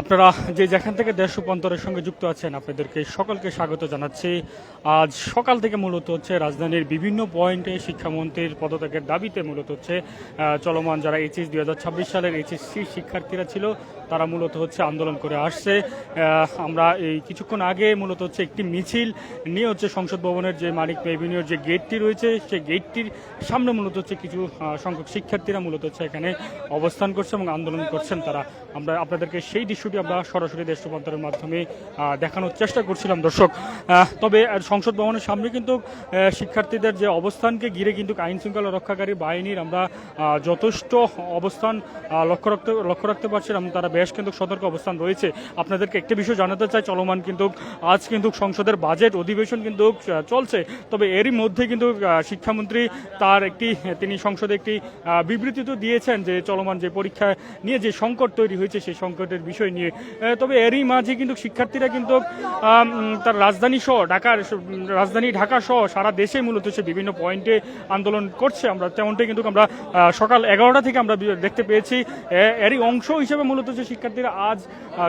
আপনারা যে যেখান থেকে দেশ রূপান্তরের সঙ্গে যুক্ত আছেন আপনাদেরকে সকলকে স্বাগত জানাচ্ছি। আজ সকাল থেকে মূলত হচ্ছে রাজধানীর বিভিন্ন পয়েন্টে শিক্ষামন্ত্রীর পদত্যাগের দাবিতে মূলত হচ্ছে চলমান যারা এইচএস 2026 সালের এইচএসসি শিক্ষার্থীরা ছিল তারা মূলত হচ্ছে আন্দোলন করে আসছে। আমরা এই কিছুক্ষণ আগে মূলত হচ্ছে একটি মিছিল নিয়ে হচ্ছে সংসদ ভবনের যে মানিক এভিনিউর যে গেটটি রয়েছে সেই গেটটির সামনে মূলত হচ্ছে কিছু সংখ্যক শিক্ষার্থীরা মূলত হচ্ছে এখানে অবস্থান করছে এবং আন্দোলন করছেন তারা। আমরা আপনাদেরকে সেই দৃশ্যটি আমরা সরাসরি দেশ রূপান্তরের মাধ্যমে দেখানোর চেষ্টা করছিলাম দর্শক। তবে সংসদ ভবনের সামনে কিন্তু শিক্ষার্থীদের যে অবস্থানকে ঘিরে কিন্তু আইন শৃঙ্খলা রক্ষাকারী বাহিনীর আমরা যথেষ্ট অবস্থান লক্ষ্য রাখতে পারছিলাম। তারা বেশ কিন্তু সতর্ক অবস্থান রয়েছে। আপনাদেরকে একটি বিষয় জানাতে চাই, চলমান কিন্তু আজ কিন্তু সংসদের বাজেট অধিবেশন কিন্তু চলছে। তবে এরই মধ্যে কিন্তু শিক্ষামন্ত্রী তিনি সংসদে একটি বিবৃতি তো দিয়েছেন যে চলমান যে পরীক্ষা নিয়ে যে সংকট তৈরি হয়েছে সেই সংকটের বিষয় নিয়ে। তবে এরই মাঝে কিন্তু শিক্ষার্থীরা কিন্তু তার রাজধানী ঢাকা সহ সারা দেশে মূলত সে বিভিন্ন পয়েন্টে আন্দোলন করছে। আমরা তেমনটাই কিন্তু আমরা সকাল 11টা থেকে আমরা দেখতে পেয়েছি। এরই অংশ হিসেবে মূলত হচ্ছে শিক্ষার্থীরা আজ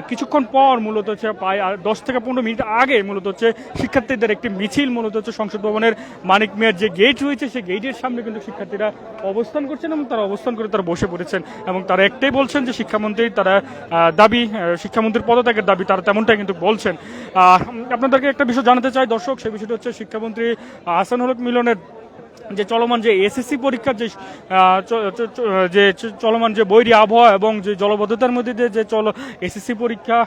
কিছুক্ষণ পর মূলত হচ্ছে প্রায় 10 থেকে 15 মিনিট আগে মূলত হচ্ছে শিক্ষার্থীদের একটি মিছিল মূলত হচ্ছে সংসদ ভবনের মানিক মেয়ার যে গেট রয়েছে সেই গেটের সামনে কিন্তু শিক্ষার্থীরা অবস্থান করছেন এবং তারা অবস্থান করে তারা বসে পড়েছেন এবং তারা একটাই বলছেন যে শিক্ষামন্ত্রীর পদত্যাগের দাবি তারা তেমনটাই কিন্তু বলছেন। আপনাদেরকে একটা বিষয় জানাতে চাই দর্শক, সেই বিষয়টা হচ্ছে শিক্ষামন্ত্রী আহসানুল হক মিলনের যে চলমান যে এসএসসি পরীক্ষার যে চলমান যে বৈরী আবহাওয়া এবং যে জলবদ্ধতার মধ্যে দিয়ে যে এসএসসি পরীক্ষা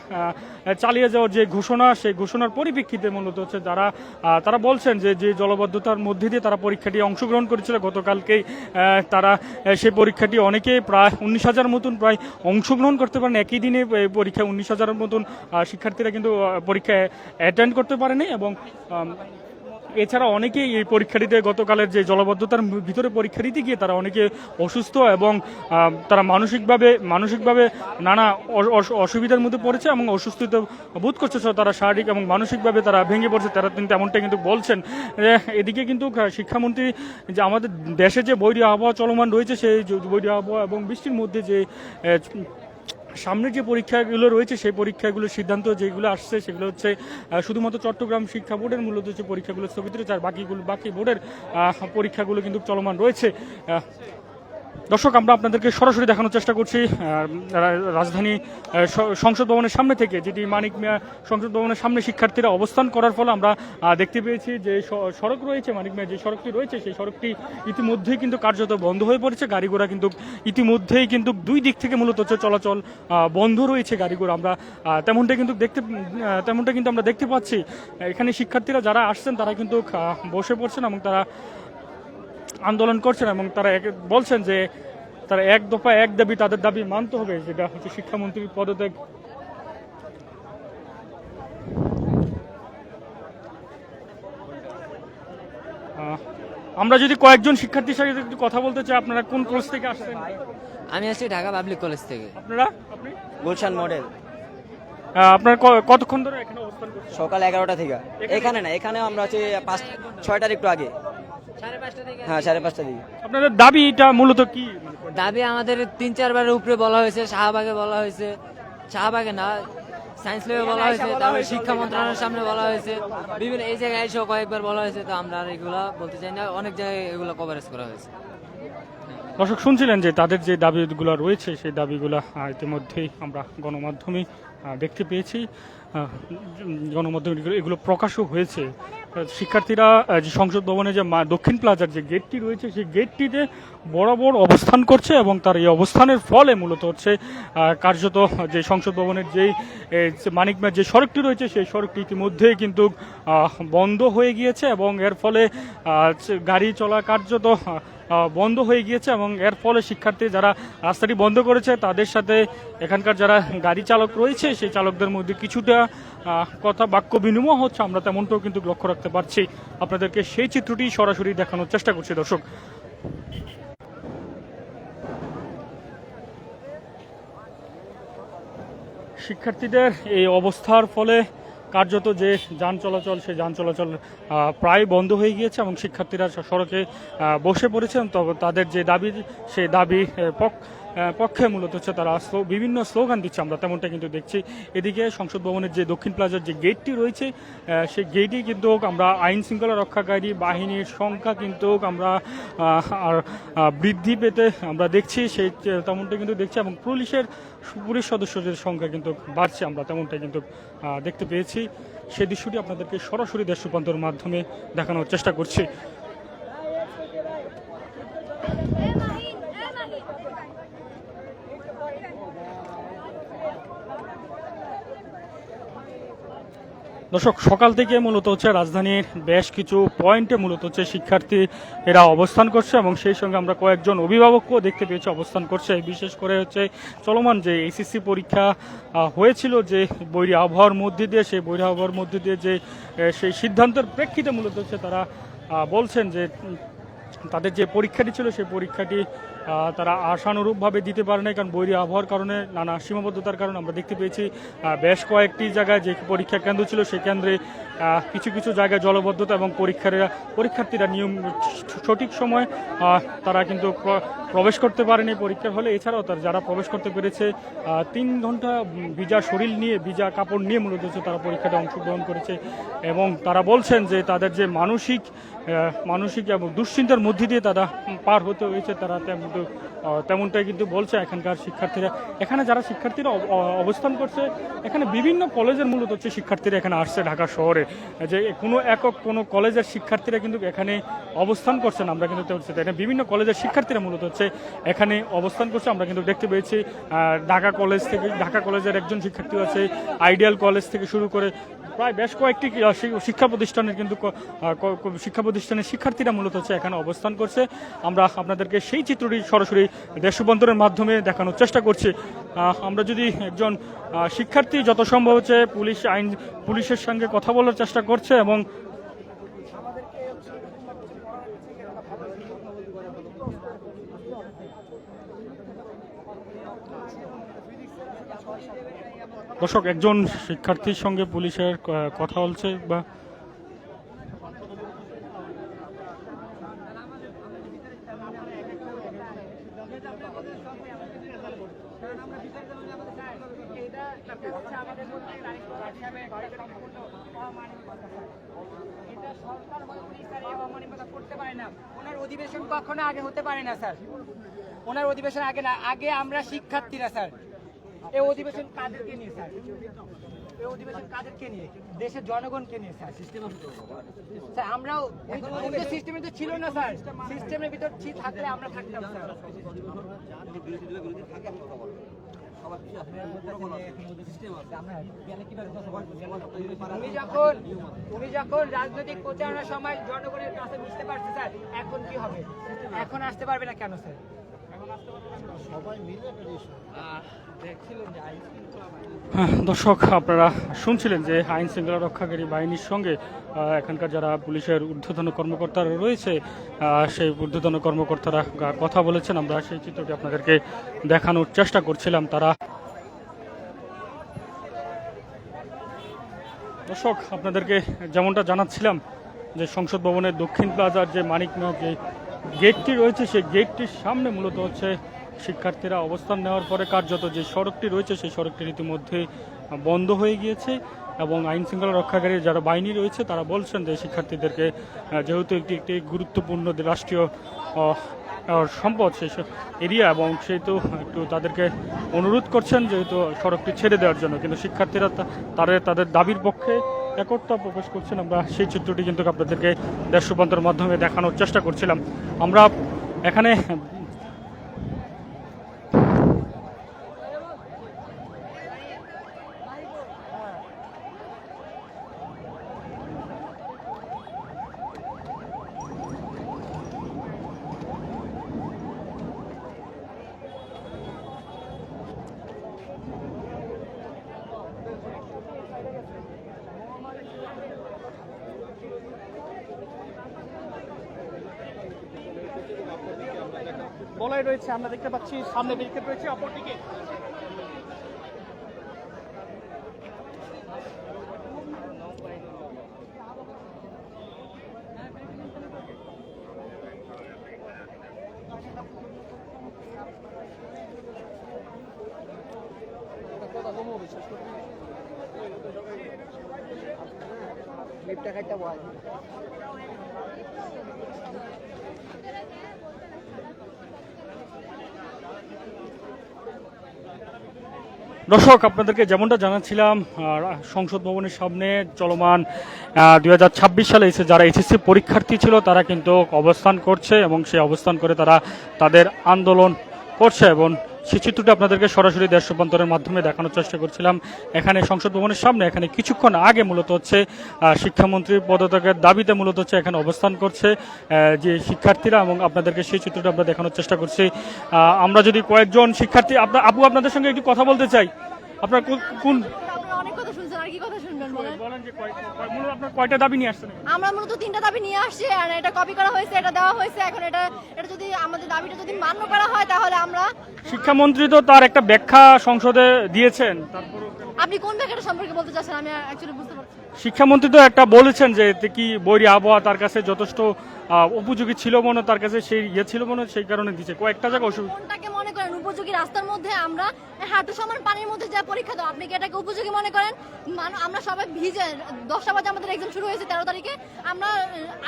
চালিয়ে যাওয়ার যে ঘোষণা, সেই ঘোষণার পরিপ্রেক্ষিতে মূলত হচ্ছে তারা বলছেন যে জলবদ্ধতার মধ্যে দিয়ে তারা পরীক্ষাটি অংশগ্রহণ করেছিল গতকালকেই। তারা সেই পরীক্ষাটি অনেকে প্রায় 19,000 মতন প্রায় অংশগ্রহণ করতে পারেন একই দিনে পরীক্ষায় 19,000 মতন শিক্ষার্থীরা কিন্তু পরীক্ষায় অ্যাটেন্ড করতে পারেনি এবং এছাড়া অনেকেই এই পরীক্ষাটিতে গতকালের যে জলবদ্ধতার ভিতরে পরীক্ষা দিতে গিয়ে তারা অনেকে অসুস্থ এবং তারা মানসিকভাবে নানা অসুবিধার মধ্যে পড়েছে এবং অসুস্থতা বোধ করছে। তারা শারীরিক এবং মানসিকভাবে তারা ভেঙে পড়ছে, তারা কিন্তু এমনটা কিন্তু বলছেন। এদিকে কিন্তু শিক্ষামন্ত্রী যে আমাদের দেশে যে বৈরী আবহাওয়া চলমান রয়েছে সেই বৈরী আবহাওয়া এবং বৃষ্টির মধ্যে যে সামনের যে পরীক্ষাগুলো রয়েছে সেই পরীক্ষাগুলোর সিদ্ধান্ত যেগুলো আসছে সেগুলো হচ্ছে শুধুমাত্র চট্টগ্রাম শিক্ষা বোর্ডের মূলত হচ্ছে পরীক্ষাগুলো স্থগিত রয়েছে, আর বাকি বোর্ডের পরীক্ষাগুলো কিন্তু চলমান রয়েছে। দর্শক, আমরা আপনাদেরকে সরাসরি দেখানোর চেষ্টা করছি রাজধানী সংসদ ভবনের সামনে থেকে, যেটি মানিক মিয়া সংসদ ভবনের সামনে শিক্ষার্থীরা অবস্থান করার ফলে আমরা দেখতে পেয়েছি যে সড়ক রয়েছে, মানিক মিয়া যে সড়কটি রয়েছে সেই সড়কটি ইতিমধ্যেই কিন্তু কার্যত বন্ধ হয়ে পড়েছে। গাড়িঘোড়া কিন্তু ইতিমধ্যেই কিন্তু দুই দিক থেকে মূলত হচ্ছে চলাচল বন্ধ রয়েছে গাড়িঘোড়া। আমরা তেমনটা কিন্তু আমরা দেখতে পাচ্ছি। এখানে শিক্ষার্থীরা যারা আসছেন তারা কিন্তু বসে পড়ছেন এবং তারা আন্দোলন করছেন এবং তারা বলছেন যে তারা এক দফা এক দাবি তাদের দাবি মানতে হবে, যেটা হচ্ছে শিক্ষামন্ত্রীর পদত্যাগ। আমরা যদি কয়েকজন শিক্ষার্থীর সাথে একটু কথা বলতে চাই, আপনারা কোন কলেজ থেকে আসছেন? আমি আসছি ঢাকা পাবলিক কলেজ থেকে। আপনি গুলশান মডেল। আপনারা কতক্ষণ ধরে এখানে অবস্থান করছেন? সকাল 11টা থেকে। এখানে আমরা হচ্ছে 6টার একটু আগে। 5:30 থেকে। হ্যাঁ, 5:30 থেকে। আপনাদের দাবিটা মূলত কি? দাবি আমাদের 3-4 বারের উপরে বলা হয়েছে, শাহবাগে বলা হয়েছে, শাহবাগে না সায়েন্স ল্যাবে বলা হয়েছে, তারপরে শিক্ষা মন্ত্রণালয়ের সামনে বলা হয়েছে, বিভিন্ন এই জায়গায় এসেও কয়েকবার বলা হয়েছে। তো আমরা আর এগুলা বলতে চাই না, অনেক জায়গায় এগুলো কভারেজ করা হয়েছে। দর্শক, শুনছিলেন যে তাদের যে দাবিগুলো রয়েছে সেই দাবিগুলো ইতিমধ্যেই আমরা গণমাধ্যমে দেখতে পেয়েছি, গণমাধ্যমে এগুলো প্রকাশও হয়েছে। শিক্ষার্থীরা যে সংসদ ভবনে যে দক্ষিণ প্লাজার যে গেটটি রয়েছে সেই গেটটিতে বরাবর অবস্থান করছে এবং তার এই অবস্থানের ফলে মূলত হচ্ছে কার্যত যে সংসদ ভবনের যেই মানিক মেয়ার যে সড়কটি রয়েছে সেই সড়কটি ইতিমধ্যেই কিন্তু বন্ধ হয়ে গিয়েছে এবং এর ফলে গাড়ি চলা কার্যত বন্ধ হয়ে গিয়েছে এবং এর ফলে শিক্ষার্থী যারা রাস্তাটি বন্ধ করেছে তাদের সাথে এখানকার যারা গাড়ি চালক রয়েছে সেই চালকদের মধ্যে কিছুটা বাক্য বিনিময় হচ্ছে। আমরা তেমনটাও কিন্তু লক্ষ্য রাখতে পারছি। আপনাদেরকে সেই চিত্রটি সরাসরি দেখানোর চেষ্টা করছি দর্শক। শিক্ষার্থীদের এই অবস্থার ফলে কার্যত যে যান চলাচল সেই যান চলাচল প্রায় বন্ধ হয়ে গিয়েছে এবং শিক্ষার্থীরা সড়কে বসে পড়েছেন। তবে তাদের যে দাবি সেই দাবি পক্ষে মূলত হচ্ছে তারা বিভিন্ন স্লোগান দিচ্ছে, আমরা তেমনটা কিন্তু দেখছি। এদিকে সংসদ ভবনের যে দক্ষিণ প্লাজার যে গেটটি রয়েছে সেই গেটই কিন্তু আমরা আইন শৃঙ্খলা রক্ষাকারী বাহিনীর সংখ্যা কিন্তু আমরা আর বৃদ্ধি পেতে আমরা দেখছি, সেই তেমনটা কিন্তু দেখছি, এবং পুলিশ সদস্যদের সংখ্যা কিন্তু বাড়ছে, আমরা তেমনটা কিন্তু দেখতে পেয়েছি। সেই দৃশ্যটি আপনাদেরকে সরাসরি দেশ রূপান্তরের মাধ্যমে দেখানোর চেষ্টা করছি। দর্শক, সকাল থেকে মূলত হচ্ছে রাজধানীর বেশ কিছু পয়েন্টে মূলত হচ্ছে শিক্ষার্থী এরা অবস্থান করছে, এবং সেই সঙ্গে আমরা কয়েকজন অভিভাবককেও দেখতে পেয়েছি অবস্থান করছে। বিশেষ করে হচ্ছে চলমান যে এইচএসসি পরীক্ষা হয়েছিল যে বৈরী আবহাওয়ার মধ্যে দিয়ে, সেই বৈরী আবহাওয়ার মধ্যে দিয়ে যে সেই সিদ্ধান্তের প্রেক্ষিতে মূলত হচ্ছে তারা বলছেন যে তাদের যে পরীক্ষাটি ছিল সেই পরীক্ষাটি তারা আশানুরূপভাবে দিতে পারে না, কারণ বৈরী আবহাওয়ার কারণে, নানা সীমাবদ্ধতার কারণে আমরা দেখতে পেয়েছি বেশ কয়েকটি জায়গায় যে পরীক্ষা কেন্দ্র ছিল সেই কেন্দ্রে কিছু কিছু জায়গায় জলবদ্ধতা, এবং পরীক্ষার্থীরা নিয়ম সঠিক সময় তারা কিন্তু প্রবেশ করতে পারেনি পরীক্ষার হলে। এছাড়াও যারা প্রবেশ করতে পেরেছে 3 ঘন্টা ভিজা শরীর নিয়ে, ভিজা কাপড় নিয়ে মূলত হচ্ছে তারা পরীক্ষাতে অংশগ্রহণ করেছে, এবং তারা বলছেন যে তাদের যে মানসিক এবং দুশ্চিন্তার মধ্যে দিয়ে তারা পার হতে হয়েছে, তারা তেমনটাই কিন্তু বলছে এখানকার শিক্ষার্থীরা। এখানে যারা শিক্ষার্থীরা অবস্থান করছে, এখানে বিভিন্ন কলেজের মূলত হচ্ছে শিক্ষার্থীরা এখানে আসছে ঢাকা শহরে, যে কোনো কলেজের শিক্ষার্থীরা কিন্তু এখানে অবস্থান করছেন, আমরা কিন্তু এখানে বিভিন্ন কলেজের শিক্ষার্থীরা মূলত হচ্ছে এখানে অবস্থান করছে। আমরা কিন্তু দেখতে পেয়েছি ঢাকা কলেজের একজন শিক্ষার্থী আছে, আইডিয়াল কলেজ থেকে শুরু করে প্রায় বেশ কয়েকটি শিক্ষা প্রতিষ্ঠানের শিক্ষার্থীরা মূলত হচ্ছে এখানে অবস্থান করছে। আমরা আপনাদেরকে সেই চিত্রটি সরাসরি দেশ রূপান্তরের মাধ্যমে দেখানোর চেষ্টা করছি। আমরা যদি একজন শিক্ষার্থী যত সম্ভব হচ্ছে পুলিশের সঙ্গে কথা বলার চেষ্টা করছে, এবং দর্শক, একজন শিক্ষার্থীর সঙ্গে পুলিশের কথা বলছে বা ওনার অধিবেশন কখনো আগে হতে পারে না স্যার, ওনার অধিবেশন আগে না, আগে আমরা শিক্ষার্থীরা স্যার। এই অধিবেশন কাদেরকে নিয়ে স্যার? এই অধিবেশন কাদেরকে নিয়ে? দেশের জনগণকে নিয়ে স্যার। স্যার আমরাও সিস্টেমে তো ছিল না স্যার, সিস্টেমের ভিতর থাকলে আমরা থাকতাম স্যার। উনি যখন রাজনৈতিক প্রচারণার সময় জনগণের কাছে মিশতে পারছে স্যার, এখন কি হবে? এখন আসতে পারবে না কেন স্যার? দর্শক, আপনারা শুনছিলেন যে আইন শৃঙ্খলা রক্ষাকারী বাহিনীর সঙ্গে এখানকার যারা পুলিশের ঊর্ধ্বতন কর্মকর্তারা রয়েছে সেই ঊর্ধ্বতন কর্মকর্তারা কথা বলেছেন। আমরা সেই চিত্রটি আপনাদেরকে দেখানোর চেষ্টা করছিলাম। তারা দর্শক, আপনাদেরকে যেমনটা জানাচ্ছিলাম যে সংসদ ভবনের দক্ষিণ প্লাজার যে মানিক মেঘ যে গেটটি রয়েছে সেই গেটটির সামনে মূলত হচ্ছে শিক্ষার্থীরা অবস্থান নেওয়ার পরে কার্যত যে সড়কটি রয়েছে সেই সড়কটি রীতিমধ্যে বন্ধ হয়ে গিয়েছে, এবং আইন শৃঙ্খলা রক্ষাকারী যারা বাহিনী রয়েছে তারা বলছেন যে শিক্ষার্থীদেরকে যেহেতু একটি গুরুত্বপূর্ণ রাষ্ট্রীয় সম্পদ সেই এরিয়া, এবং সেহেতু একটু তাদেরকে অনুরোধ করছেন যেহেতু সড়কটি ছেড়ে দেওয়ার জন্য, কিন্তু শিক্ষার্থীরা তাদের দাবির পক্ষে একতা প্রকাশ করছেন। আমরা সেই চিত্রটি কিন্তু আপনাদেরকে দেশ রূপান্তরের মাধ্যমে দেখানোর চেষ্টা করছিলাম। আমরা এখানে বলাই রয়েছে, আমরা দেখতে পাচ্ছি সামনে ব্যারিকেড রয়েছে, অপরদিকে দর্শক, আপনাদেরকে যেমনটা জানাচ্ছিলাম, সংসদ ভবনের সামনে চলমান 2026 সালে এসে যারা এসএসসি পরীক্ষার্থী ছিল তারা কিন্তু অবস্থান করছে এবং সেই অবস্থান করে তারা তাদের আন্দোলন করছে এবং সেই চিত্রটা আপনাদেরকে সরাসরি দেশ রূপান্তরের মাধ্যমে দেখানোর চেষ্টা করছিলাম। এখানে সংসদ ভবনের সামনে এখানে কিছুক্ষণ আগে মূলত হচ্ছে শিক্ষামন্ত্রীর পদত্যাগের দাবিতে মূলত হচ্ছে এখানে অবস্থান করছে যে শিক্ষার্থীরা, এবং আপনাদেরকে সেই চিত্রটা আমরা দেখানোর চেষ্টা করছি। আমরা যদি কয়েকজন শিক্ষার্থী আপনাদের সঙ্গে একটু কথা বলতে চাই। আপনার কোন অনেক কথা শুনছেন, আর কি কথা শুনবেন বলেন? বলেন যে মূলত আপনার কয়টা দাবি নিয়ে আসছেন? আমরা মূলত 3টা দাবি নিয়ে আসছি, আর এটা কপি করা হয়েছে, এটা দেওয়া হয়েছে। এখন এটা যদি আমাদের দাবিটা যদি মান্য করা হয় তাহলে আমরা। শিক্ষামন্ত্রী তো তার একটা ব্যাখ্যা সংসদে দিয়েছেন, তারপর আপনি কোন ব্যাখ্যাটা সম্পর্কে বলতে চাচ্ছেন আমি অ্যাকচুয়ালি বুঝতে পারছি না। শিক্ষামন্ত্রী তো একটা বলেছেন যে এতে কি বৈরী আবহাওয়া তার কাছে যথেষ্ট উপযোগী ছিল মনে, তার কাছে সেই ছিল মনে, সেই কারণে দিচ্ছে কয়েকটা জায়গায় অসুবিধা। কোনটাকে মনে করেন উপযোগী? রাস্তার মধ্যে আমরা হাঁটু সমান পানির মধ্যে যা পরীক্ষা দাও, আপনি কি এটাকে উপযোগী মনে করেন? আমরা সবাই ভিজে 10টা বাজে আমাদের এক্সাম শুরু হয়েছে 13 তারিখে,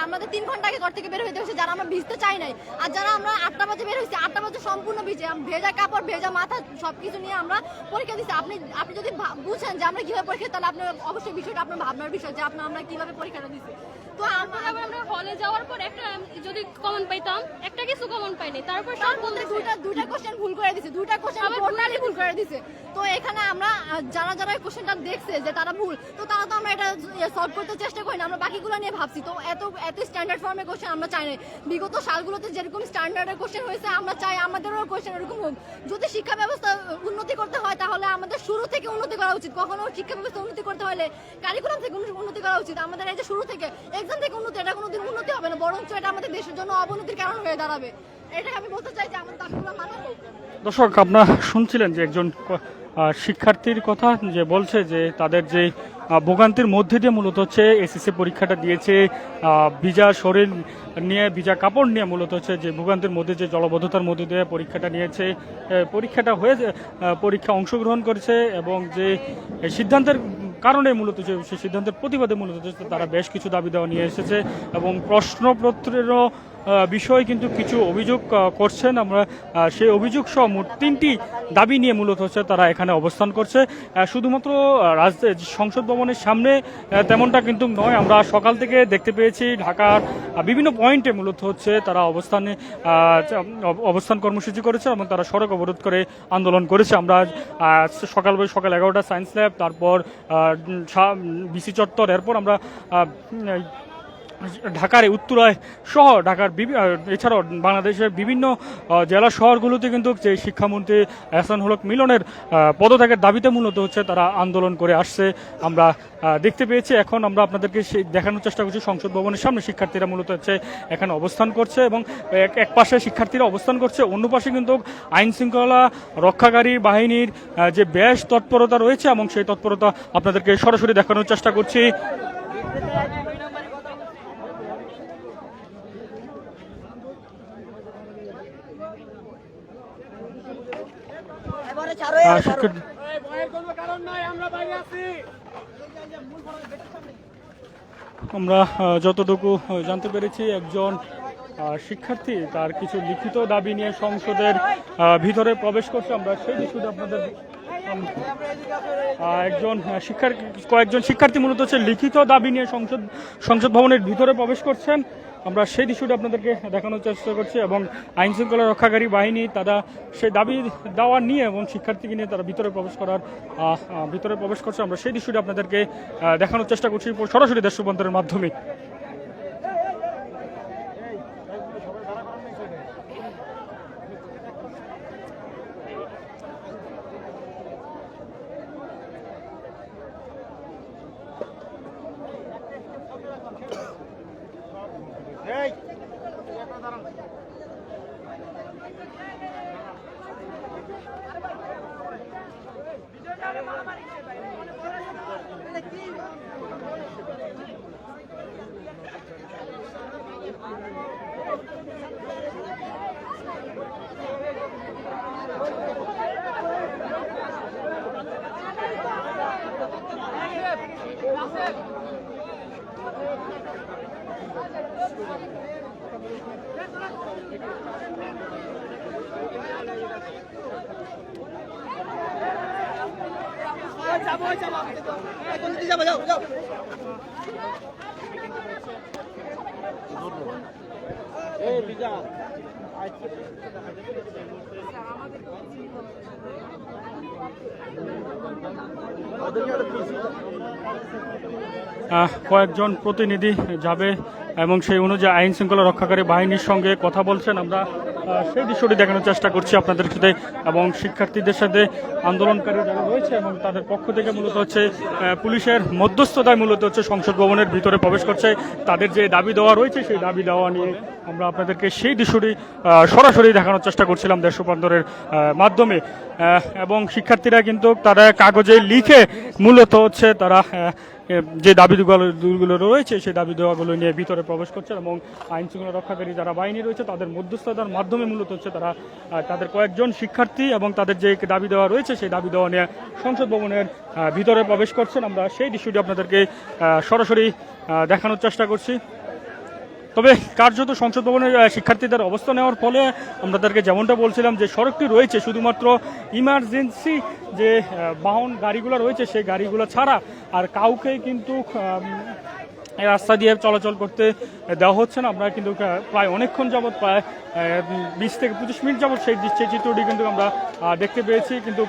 আমাদের 3 ঘন্টা আগে ঘর থেকে বের হইতে হয়েছে, যারা আমরা ভিজতে চাই নাই। আর যারা আমরা 8টা বাজে বের হয়েছি, 8টা বাজে সম্পূর্ণ ভিজে, ভেজা কাপড় ভেজা মাথা সবকিছু নিয়ে আমরা পরীক্ষা দিচ্ছি। আপনি যদি বুঝেন যে আমরা কিভাবে পরীক্ষা, তাহলে আপনার অবশ্যই বিষয়টা আপনার ভাবনার বিষয় যে আমরা কিভাবে পরীক্ষাটা দিচ্ছি। তো আমরা হলে যাওয়ার পর একটা যদি কমন পাইতাম, একটা কিছু কমন পাইনি, তারপর সব বলতে দুইটা কোশ্চেন ভুল করে দিছে, দুইটা কোশ্চেন টোটালি ভুল করে দিছে। তো এখানে আমরা যারা কোশ্চেনটা দেখছে যে তারা ভুল, তো তারা তো আমরা এটা সলভ করতে চেষ্টা করি না, আমরা বাকিগুলো নিয়ে ভাবছি। তো এত স্ট্যান্ডার্ড ফর্মের কোশ্চেন আমরা চাই না। বিগত সালগুলোতে যেরকম স্ট্যান্ডার্ডের কোশ্চেন হয়েছে আমরা চাই আমাদেরও কোশ্চেন এরকম হোক। যদি শিক্ষা ব্যবস্থা উন্নতি করতে হয় তাহলে আমাদের শুরু থেকে উন্নতি করা উচিত। কখনো শিক্ষা ব্যবস্থা উন্নতি করতে হলে কারিকুলাম থেকে উন্নতি করা উচিত। আমাদের এই যে শুরু থেকে এক্সাম থেকে উন্নতি, এটা কোনোদিন উন্নতি হবে না, বরঞ্চ এটা আমাদের দেশের জন্য অবনতির কারণ হয়ে দাঁড়াবে। এটাকে আমি বলতে চাই যে আমাদের দাবিগুলো মানা হোক। দর্শক, আপনারা শুনছিলেন যে একজন শিক্ষার্থীর কথা, যে বলছে যে তাদের যে ভোগান্তির মধ্যে দিয়ে মূলত হচ্ছে এসএসসি পরীক্ষাটা দিয়েছে, ভিজা শরীর নিয়ে ভিজা কাপড় নিয়ে মূলত হচ্ছে যে ভোগান্তির মধ্যে যে জলবদ্ধতার মধ্যে দিয়ে পরীক্ষাটা নিয়েছে, পরীক্ষাটা হয়ে পরীক্ষা অংশগ্রহণ করেছে এবং যে সিদ্ধান্তের কারণে মূলত যে সেই সিদ্ধান্তের প্রতিবাদে মূলত তারা বেশ কিছু দাবি দেওয়া নিয়ে এসেছে এবং প্রশ্নপত্রেরও বিষয়ে কিন্তু কিছু অভিযোগ করছেন। আমরা সেই অভিযোগ সহ মোট 3টি দাবি নিয়ে মূলত হচ্ছে তারা এখানে অবস্থান করছে। শুধুমাত্র সংসদ ভবনের সামনে তেমনটা কিন্তু নয়, আমরা সকাল থেকে দেখতে পেয়েছি ঢাকার বিভিন্ন পয়েন্টে মূলত হচ্ছে তারা অবস্থান কর্মসূচি করেছে এবং তারা সড়ক অবরোধ করে আন্দোলন করেছে। আমরা সকাল 11টা সায়েন্স ল্যাব, তারপর বিসি চত্বর, এরপর আমরা ঢাকার উত্তরায় সহ ঢাকার এছাড়াও বাংলাদেশের বিভিন্ন জেলা শহরগুলোতে কিন্তু যে শিক্ষামন্ত্রী আহসানুল হক মিলনের পদত্যাগের দাবিতে মূলত হচ্ছে তারা আন্দোলন করে আসছে আমরা দেখতে পেয়েছি। এখন আমরা আপনাদেরকে দেখানোর চেষ্টা করছি সংসদ ভবনের সামনে শিক্ষার্থীরা মূলত হচ্ছে এখানে অবস্থান করছে এবং এক পাশে শিক্ষার্থীরা অবস্থান করছে, অন্য পাশে কিন্তু আইন শৃঙ্খলা রক্ষাকারী বাহিনীর যে বেশ তৎপরতা রয়েছে এবং সেই তৎপরতা আপনাদেরকে সরাসরি দেখানোর চেষ্টা করছি। আমরা যতটুকু জানতে পেরেছি একজন শিক্ষার্থী তার কিছু লিখিত দাবি নিয়ে সংসদের ভিতরে প্রবেশ করছে। আমরা সেই বিষয়টা আপনাদের কয়েকজন শিক্ষার্থী মূলত হচ্ছে লিখিত দাবি নিয়ে সংসদ ভবনের ভিতরে প্রবেশ করছেন। আমরা সেই দৃশ্যটা আপনাদেরকে দেখানোর চেষ্টা করছি এবং আইন শৃঙ্খলা রক্ষাকারী বাহিনী তারা সেই দাবি দেওয়া নিয়ে এবং শিক্ষার্থীকে নিয়ে তারা ভিতরে প্রবেশ করছে। আমরা সেই দৃশ্যটা আপনাদেরকে দেখানোর চেষ্টা করছি সরাসরি দেশ রূপান্তরের মাধ্যমে। কয়েকজন প্রতিনিধি যাবে এবং সেই অনুযায়ী আইন শৃঙ্খলা রক্ষাকারী বাহিনীর সঙ্গে কথা বলছেন। আমরা সেই দৃশ্যটি দেখানোর চেষ্টা করছি আপনাদের সাথে, এবং শিক্ষার্থীদের সাথে আন্দোলনকারী যারা রয়েছে এবং তাদের পক্ষ থেকে মূলত হচ্ছে পুলিশের মধ্যস্থতায় মূলত হচ্ছে সংসদ ভবনের ভিতরে প্রবেশ করছে। তাদের যে দাবি দেওয়া রয়েছে সেই দাবি দেওয়া নিয়ে আমরা আপনাদেরকে সেই দৃশ্যটি সরাসরি দেখানোর চেষ্টা করছিলাম দেশ রূপান্তরের মাধ্যমে। এবং শিক্ষার্থীরা কিন্তু তারা কাগজে লিখে মূলত হচ্ছে তারা যে দাবিগুলো রয়েছে সেই দাবি দেওয়াগুলো নিয়ে ভিতরে প্রবেশ করছে, এবং আইন শৃঙ্খলা রক্ষাকারী যারা বাহিনী রয়েছে তাদের মধ্যস্থতার মাধ্যমে মূলত হচ্ছে তারা তাদের কয়েকজন শিক্ষার্থী এবং তাদের যে দাবি দেওয়া রয়েছে সেই দাবি দেওয়া নিয়ে সংসদ ভবনের ভিতরে প্রবেশ করছেন। আমরা সেই দৃশ্যটি আপনাদেরকে সরাসরি দেখানোর চেষ্টা করছি। তবে কার্যত সংসদ ভবনের শিক্ষার্থীদের অবস্থান নেওয়ার ফলে আমরা তাদেরকে যেমনটা বলছিলাম যে সড়কটি রয়েছে শুধুমাত্র ইমার্জেন্সি যে বাহন গাড়িগুলো রয়েছে সেই গাড়িগুলো ছাড়া আর কাউকেই কিন্তু এই রাস্তা দিয়ে চলাচল করতে দেওয়া হচ্ছে না। আমরা কিন্তু প্রায় অনেকক্ষণ যাবৎ প্রায় 20 থেকে 25 মিনিট যাবৎ সেই চিত্রটি কিন্তু আমরা দেখতে পেয়েছি। কিন্তু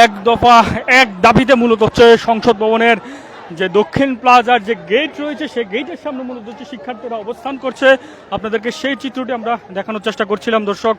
এক দফা এক দাবিতে মূলত হচ্ছে সংসদ ভবনের যে দক্ষিণ প্লাজার যে গেট রয়েছে সেই গেটের সামনে মূলত হচ্ছে শিক্ষার্থীরা অবস্থান করছে। আপনাদেরকে সেই চিত্রটি আমরা দেখানোর চেষ্টা করছিলাম দর্শক।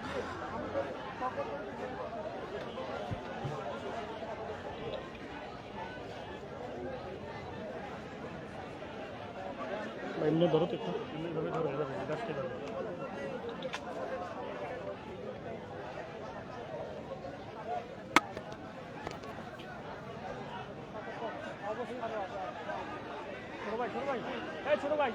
ছোট ভাই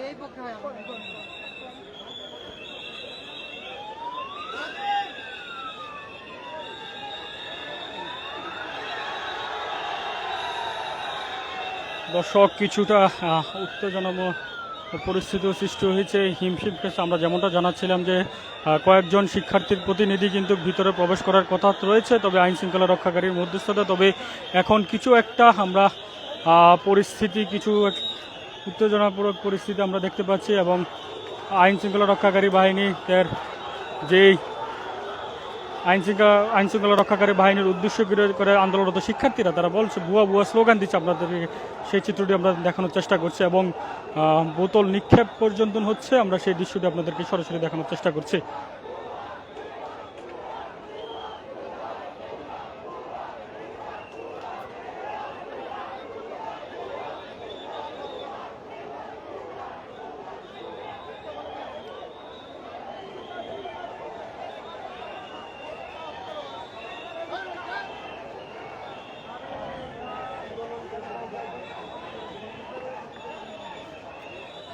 এই পক্ষে হয় দর্শক কিছুটা উত্তেজনাময় পরিস্থিতিও সৃষ্টি হয়েছে। হিমশিম খেয়েছে। আমরা যেমনটা জানাচ্ছিলাম যে কয়েকজন শিক্ষার্থীর প্রতিনিধি কিন্তু ভিতরে প্রবেশ করার কথা রয়েছে, তবে আইন শৃঙ্খলা রক্ষাকারীর মধ্যস্থতা। তবে এখন কিছু একটা আমরা পরিস্থিতি কিছু উত্তেজনাপূর্বক পরিস্থিতি আমরা দেখতে পাচ্ছি, এবং আইন শৃঙ্খলা রক্ষাকারী বাহিনীর যেই আইন শৃঙ্খলা রক্ষাকারী বাহিনীর উদ্দেশ্য করে আন্দোলনরত শিক্ষার্থীরা তারা বলছে ভুয়া ভুয়া স্লোগান দিচ্ছে। আপনাদেরকে সেই চিত্রটি আমরা দেখানোর চেষ্টা করছি, এবং বোতল নিক্ষেপ পর্যন্ত হচ্ছে। আমরা সেই দৃশ্যটি আপনাদেরকে সরাসরি দেখানোর চেষ্টা করছি।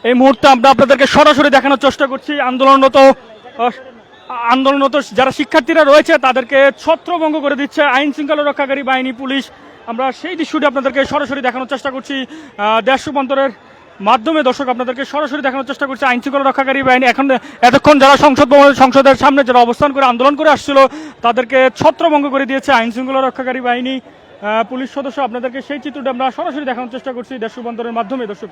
এই মুহূর্তে আমরা আপনাদেরকে সরাসরি দেখানোর চেষ্টা করছি আন্দোলনরত যারা শিক্ষার্থীরা রয়েছে তাদেরকে ছত্রভঙ্গ করে দিচ্ছে আইন শৃঙ্খলা রক্ষাকারী বাহিনী পুলিশ। আমরা সেই দৃশ্যটি আপনাদেরকে সরাসরি দেখানোর চেষ্টা করছি দেশ রূপান্তরের মাধ্যমে। দর্শক আপনাদেরকে সরাসরি দেখানোর চেষ্টা করছি আইন শৃঙ্খলা রক্ষাকারী বাহিনী এতক্ষণ যারা সংসদের সামনে যারা অবস্থান করে আন্দোলন করে আসছিল তাদেরকে ছত্রভঙ্গ করে দিয়েছে আইন শৃঙ্খলা রক্ষাকারী বাহিনী। পুলিশ সদস্য, আপনাদেরকে সেই চিত্রটা আমরা সরাসরি দেখানোর চেষ্টা করছি দেশ রূপান্তরের মাধ্যমে। দর্শক